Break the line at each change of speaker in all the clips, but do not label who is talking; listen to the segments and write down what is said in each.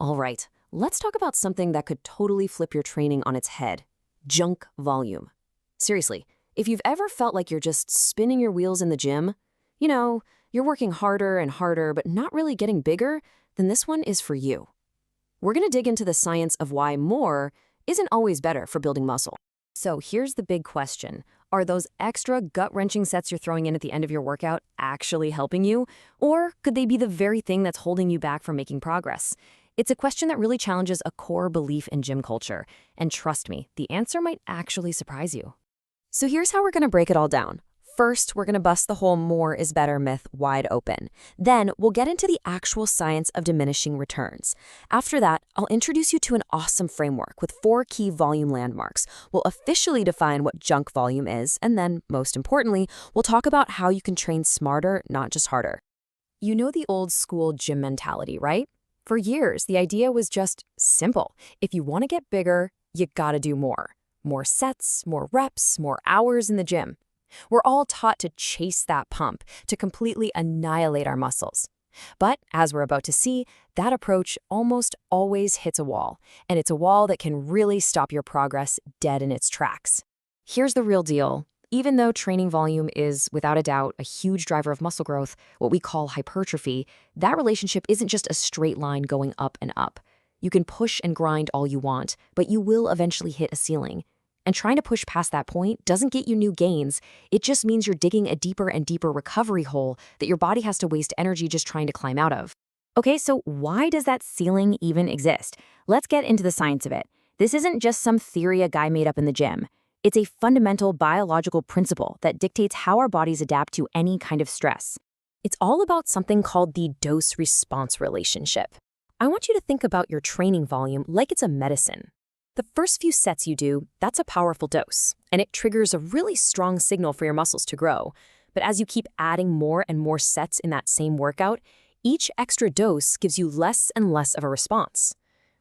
All right, let's talk about something that could totally flip your training on its head: junk volume. Seriously, if you've ever felt like you're just spinning your wheels in the gym, you know, you're working harder and harder but not really getting bigger, then this one is for you. We're going to dig into the science of why more isn't always better for building muscle. So here's the big question. Are those extra gut-wrenching sets you're throwing in at the end of your workout actually helping you? Or could they be the very thing that's holding you back from making progress? It's a question that really challenges a core belief in gym culture. And trust me, the answer might actually surprise you. So here's how we're going to break it all down. First, we're going to bust the whole more is better myth wide open. Then, we'll get into the actual science of diminishing returns. After that, I'll introduce you to an awesome framework with 4 key volume landmarks. We'll officially define what junk volume is, and then, most importantly, we'll talk about how you can train smarter, not just harder. You know the old school gym mentality, right? For years, the idea was just simple. If you want to get bigger, you gotta do more. More sets, more reps, more hours in the gym. We're all taught to chase that pump, to completely annihilate our muscles. But as we're about to see, that approach almost always hits a wall, and it's a wall that can really stop your progress dead in its tracks. Here's the real deal. Even though training volume is, without a doubt, a huge driver of muscle growth, what we call hypertrophy, that relationship isn't just a straight line going up and up. You can push and grind all you want, but you will eventually hit a ceiling. And trying to push past that point doesn't get you new gains. It just means you're digging a deeper and deeper recovery hole that your body has to waste energy just trying to climb out of. Okay, so why does that ceiling even exist? Let's get into the science of it. This isn't just some theory a guy made up in the gym. It's a fundamental biological principle that dictates how our bodies adapt to any kind of stress. It's all about something called the dose-response relationship. I want you to think about your training volume like it's a medicine. The first few sets you do, that's a powerful dose, and it triggers a really strong signal for your muscles to grow. But as you keep adding more and more sets in that same workout, each extra dose gives you less and less of a response.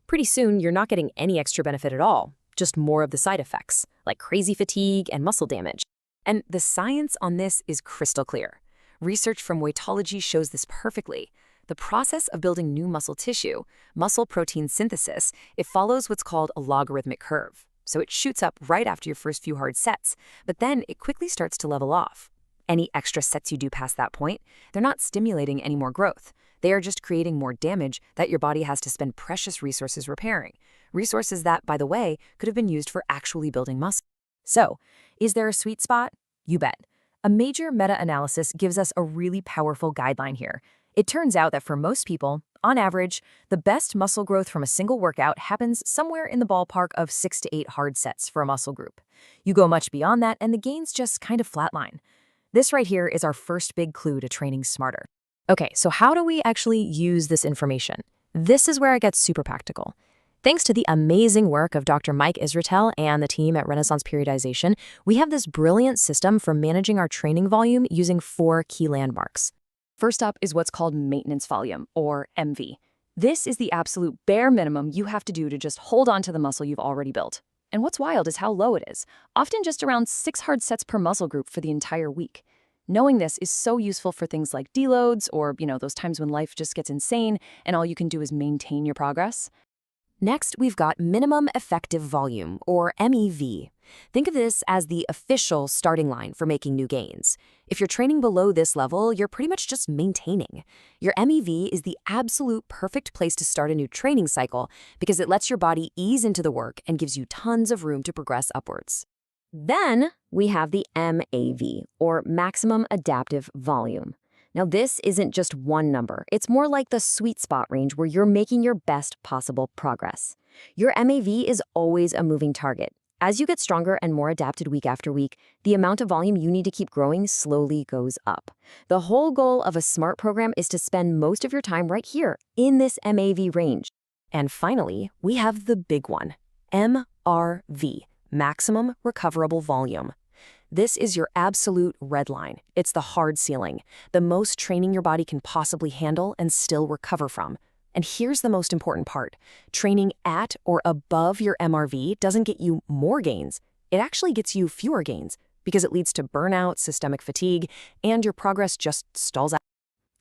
Pretty soon, you're not getting any extra benefit at all, just more of the side effects, like crazy fatigue and muscle damage. And the science on this is crystal clear. Research from weightology shows this perfectly. The process of building new muscle tissue, muscle protein synthesis, it follows what's called a logarithmic curve. So it shoots up right after your first few hard sets, but then it quickly starts to level off. Any extra sets you do past that point, they're not stimulating any more growth. They are just creating more damage that your body has to spend precious resources repairing. Resources that, by the way, could have been used for actually building muscle. So, is there a sweet spot? You bet. A major meta-analysis gives us a really powerful guideline here. It turns out that for most people, on average, the best muscle growth from a single workout happens somewhere in the ballpark of 6 to 8 hard sets for a muscle group. You go much beyond that, and the gains just kind of flatline. This right here is our first big clue to training smarter. Okay, so how do we actually use this information? This is where it gets super practical. Thanks to the amazing work of Dr. Mike Israetel and the team at Renaissance Periodization, we have this brilliant system for managing our training volume using 4 key landmarks. First up is what's called maintenance volume, or MV. This is the absolute bare minimum you have to do to just hold on to the muscle you've already built. And what's wild is how low it is, often just around 6 hard sets per muscle group for the entire week. Knowing this is so useful for things like deloads or, those times when life just gets insane and all you can do is maintain your progress. Next, we've got minimum effective volume, or MEV. Think of this as the official starting line for making new gains. If you're training below this level, you're pretty much just maintaining. Your MEV is the absolute perfect place to start a new training cycle because it lets your body ease into the work and gives you tons of room to progress upwards. Then we have the MAV, or maximum adaptive volume. Now, this isn't just one number. It's more like the sweet spot range where you're making your best possible progress. Your MAV is always a moving target. As you get stronger and more adapted week after week, the amount of volume you need to keep growing slowly goes up. The whole goal of a SMART program is to spend most of your time right here in this MAV range. And finally, we have the big one, MRV, maximum recoverable volume. This is your absolute red line. It's the hard ceiling, the most training your body can possibly handle and still recover from. And here's the most important part. Training at or above your MRV doesn't get you more gains. It actually gets you fewer gains because it leads to burnout, systemic fatigue, and your progress just stalls out.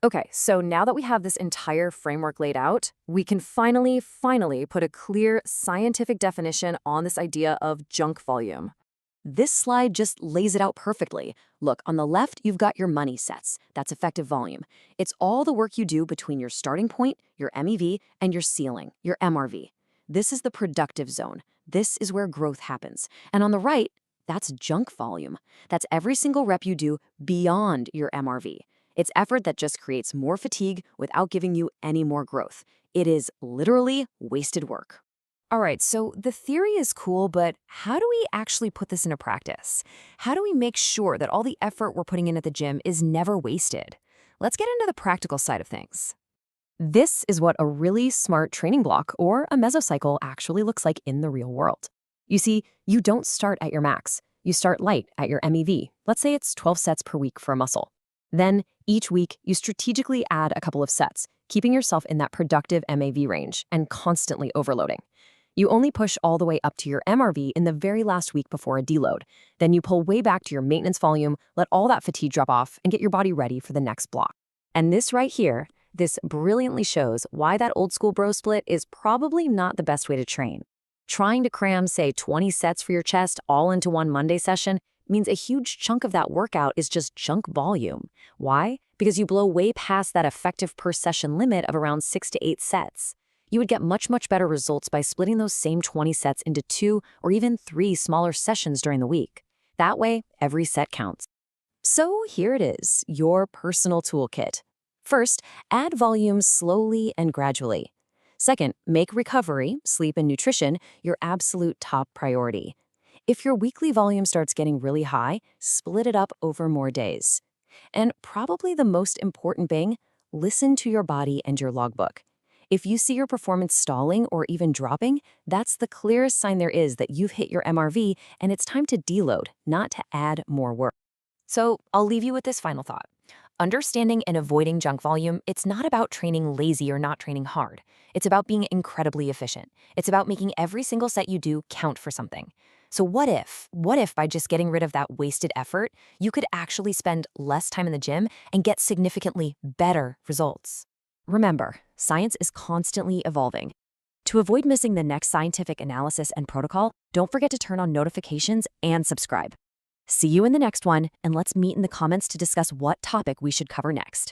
Okay, so now that we have this entire framework laid out, we can finally put a clear scientific definition on this idea of junk volume. This slide just lays it out perfectly. Look, on the left, you've got your money sets. That's effective volume. It's all the work you do between your starting point, your MEV, and your ceiling, your MRV. This is the productive zone. This is where growth happens. And on the right, that's junk volume. That's every single rep you do beyond your MRV. It's effort that just creates more fatigue without giving you any more growth. It is literally wasted work. All right, so the theory is cool, but how do we actually put this into practice? How do we make sure that all the effort we're putting in at the gym is never wasted? Let's get into the practical side of things. This is what a really smart training block or a mesocycle actually looks like in the real world. You see, you don't start at your max. You start light at your MEV. Let's say it's 12 sets per week for a muscle. Then, each week, you strategically add a couple of sets, keeping yourself in that productive MAV range and constantly overloading. You only push all the way up to your MRV in the very last week before a deload. Then you pull way back to your maintenance volume, let all that fatigue drop off, and get your body ready for the next block. And this right here, this brilliantly shows why that old school bro split is probably not the best way to train. Trying to cram, say, 20 sets for your chest all into one Monday session means a huge chunk of that workout is just junk volume. Why? Because you blow way past that effective per session limit of around 6 to 8 sets. You would get much better results by splitting those same 20 sets into 2 or even 3 smaller sessions during the week. That way, every set counts. So here it is, your personal toolkit. First, add volume slowly and gradually. Second, make recovery, sleep, and nutrition your absolute top priority. If your weekly volume starts getting really high, split it up over more days. And probably the most important thing, listen to your body and your logbook. If you see your performance stalling or even dropping, that's the clearest sign there is that you've hit your MRV and it's time to deload, not to add more work. So I'll leave you with this final thought. Understanding and avoiding junk volume, it's not about training lazy or not training hard. It's about being incredibly efficient. It's about making every single set you do count for something. So what if by just getting rid of that wasted effort, you could actually spend less time in the gym and get significantly better results? Remember, science is constantly evolving. To avoid missing the next scientific analysis and protocol, don't forget to turn on notifications and subscribe. See you in the next one, and let's meet in the comments to discuss what topic we should cover next.